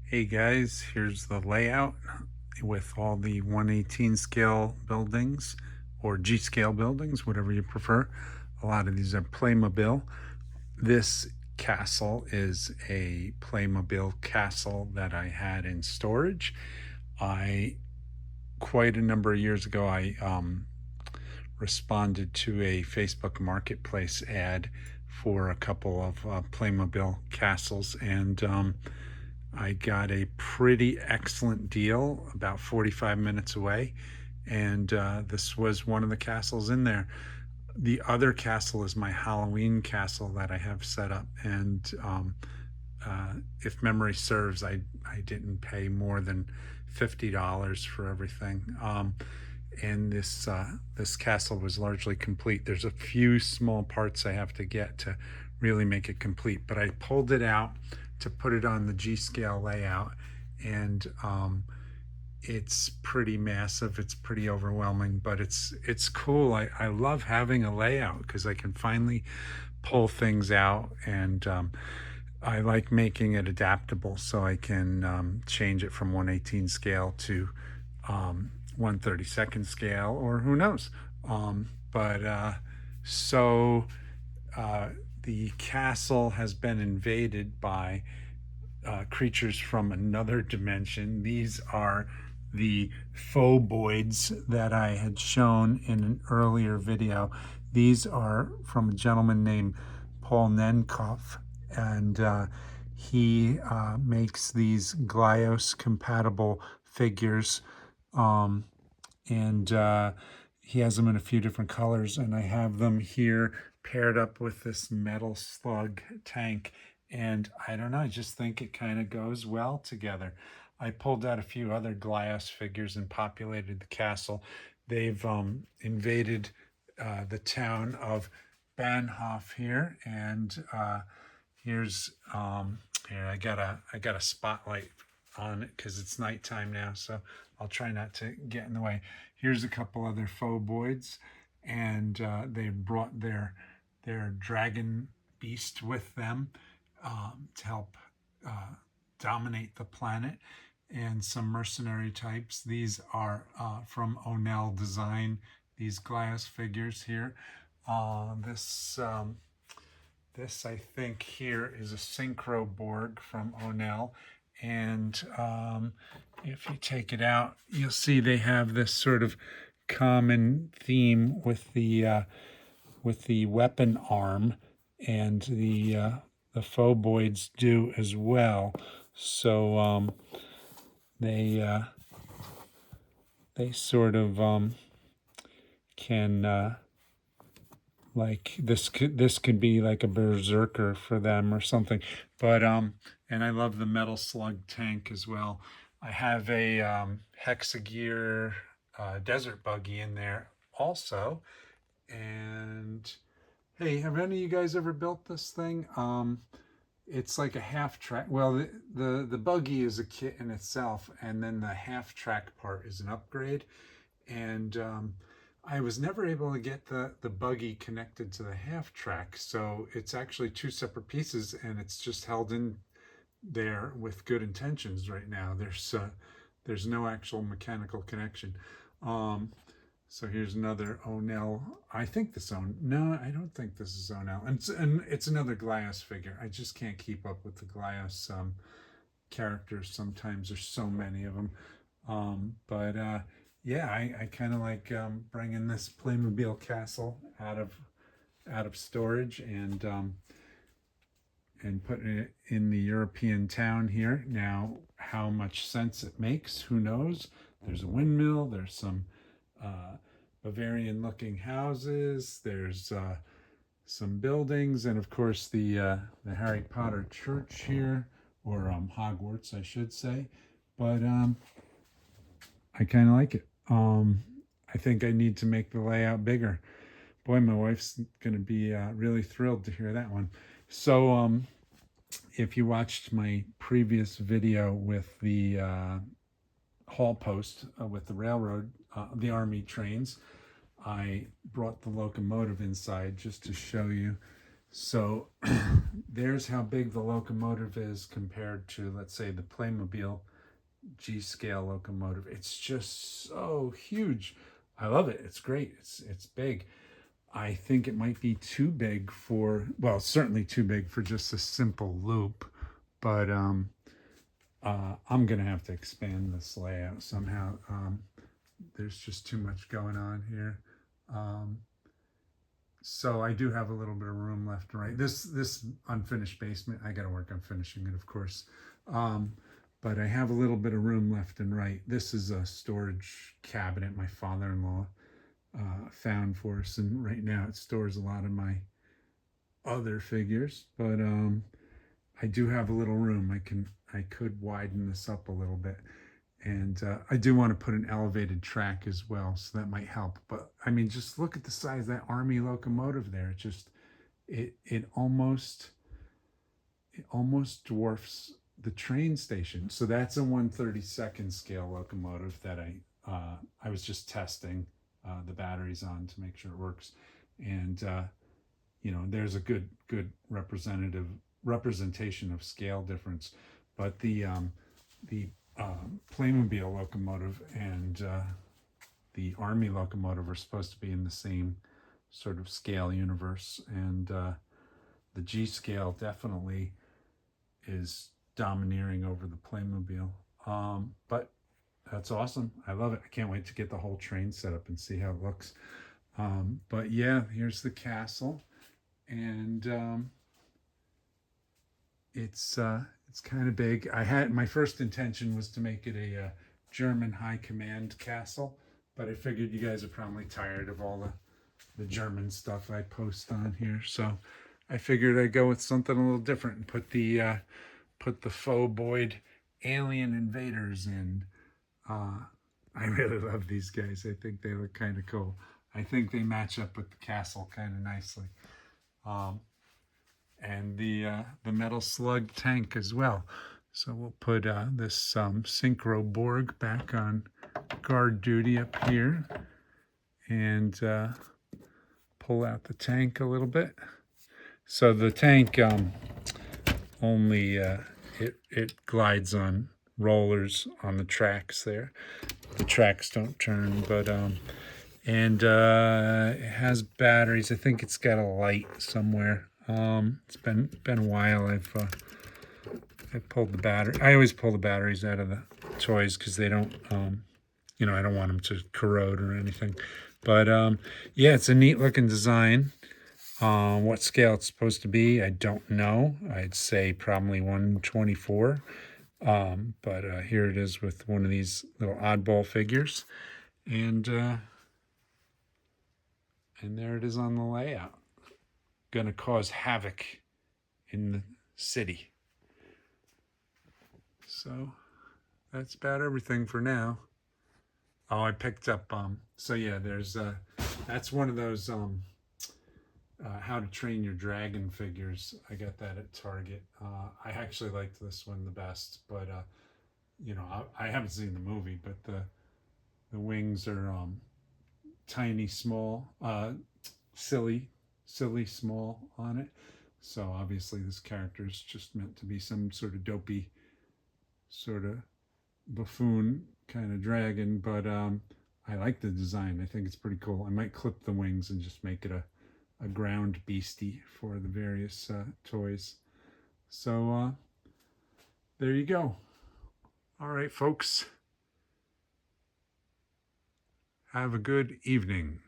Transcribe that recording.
Hey guys, here's the layout with all the 118 scale buildings or G scale buildings, whatever you prefer. A lot of these are Playmobil. This castle is a Playmobil castle that I had in storage. I quite a number of years ago I responded to a Facebook Marketplace ad for a couple of Playmobil castles, and I got a pretty excellent deal about 45 minutes away, and this was one of the castles in there. The other castle is my Halloween castle that I have set up, and if memory serves, I didn't pay more than $50 for everything. And this castle was largely complete. There's a few small parts I have to get to really make it complete, but I pulled it out to put it on the G scale layout, and it's pretty massive. It's pretty overwhelming, but it's cool. I love having a layout because I can finally pull things out, and I like making it adaptable so I can change it from 118 scale to 1/32 scale, or who knows. But so the castle has been invaded by creatures from another dimension. These are the Phoboids that I had shown in an earlier video. These are from a gentleman named Paul Nenkov, and he makes these Glyos compatible figures, and he has them in a few different colors, and I have them here paired up with this metal slug tank, and I don't know, I just think it kind of goes well together. I pulled out a few other Glyos figures and populated the castle. They've invaded the town of Bahnhof here, and here's here I got a spotlight on it because it's nighttime now, so I'll try not to get in the way. Here's a couple other Phoboids, and they brought their dragon beast with them to help dominate the planet, and some mercenary types. These are from Onell Design, these glass figures here. This I think here is a Synchro Borg from Onell, and if you take it out, you'll see they have this sort of common theme with the weapon arm, and the Phoboids do as well. So they they sort of can like this could be like a berserker for them or something. But and I love the metal slug tank as well. I have a hexagear desert buggy in there also. And hey, have any of you guys ever built this thing? It's like a half track. Well, the buggy is a kit in itself, and then the half track part is an upgrade. And I was never able to get the buggy connected to the half track, so it's actually two separate pieces, and it's just held in there with good intentions right now. There's no actual mechanical connection. Um, so here's another Onell. I think this no, I don't think this is Onell, and it's another Glyos figure. I just can't keep up with the Glyos characters. Sometimes there's so many of them, but yeah, I kind of like bringing this Playmobil Castle out of storage, and putting it in the European town here. Now, how much sense it makes, who knows? There's a windmill. There's some Bavarian-looking houses. There's some buildings, and of course the Harry Potter church here, or Hogwarts, I should say. But I kind of like it. I think I need to make the layout bigger. Boy, my wife's going to be really thrilled to hear that one. So if you watched my previous video with the hall post with the railroad, the army trains, I brought the locomotive inside just to show you So there's how big the locomotive is compared to, let's say, the Playmobil G-scale locomotive. It's just so huge. I love it. It's great. It's big. I think it might be too big for, well, certainly too big for just a simple loop, but I'm gonna have to expand this layout somehow. There's just too much going on here. Um, so I do have a little bit of room left and right. This unfinished basement, I got to work on finishing it, of course. Um, but I have a little bit of room left and right. This is a storage cabinet my father-in-law found for us, and right now it stores a lot of my other figures. But I do have a little room. I could widen this up a little bit, and I do want to put an elevated track as well, so that might help. But I mean, just look at the size of that Army locomotive there. It just it almost dwarfs the train station. So that's a 1/32nd scale locomotive that I was just testing the batteries on to make sure it works, and there's a good representation of scale difference. But the Playmobil locomotive and the Army locomotive are supposed to be in the same sort of scale universe, and the G scale definitely is domineering over the Playmobil. But that's awesome. I love it. I can't wait to get the whole train set up and see how it looks. But yeah, here's the castle, and it's kind of big. My first intention was to make it a German high command castle, but I figured you guys are probably tired of all the German stuff I post on here, so I figured I'd go with something a little different and put the Phoboid alien invaders in. I really love these guys. I think they look kind of cool. I think they match up with the castle kind of nicely. And the metal slug tank as well. So we'll put this Synchro Borg back on guard duty up here, and pull out the tank a little bit. So the tank only it glides on rollers on the tracks there. The tracks don't turn, but and it has batteries. I think it's got a light somewhere. It's been a while. I pulled the battery. I always pull the batteries out of the toys because they don't, I don't want them to corrode or anything. But yeah, it's a neat looking design. What scale it's supposed to be, I don't know. I'd say probably 1/24. But here it is with one of these little oddball figures, and there it is on the layout. Going to cause havoc in the city. So that's about everything for now. Oh, I picked up so yeah, there's that's one of those How to Train Your Dragon figures. I got that at Target. I actually liked this one the best, but I haven't seen the movie, but the wings are tiny, small, silly small on it. So obviously this character is just meant to be some sort of dopey, sort of buffoon kind of dragon, but I like the design. I think it's pretty cool. I might clip the wings and just make it a ground beastie for the various toys. So there you go. All right, folks. Have a good evening.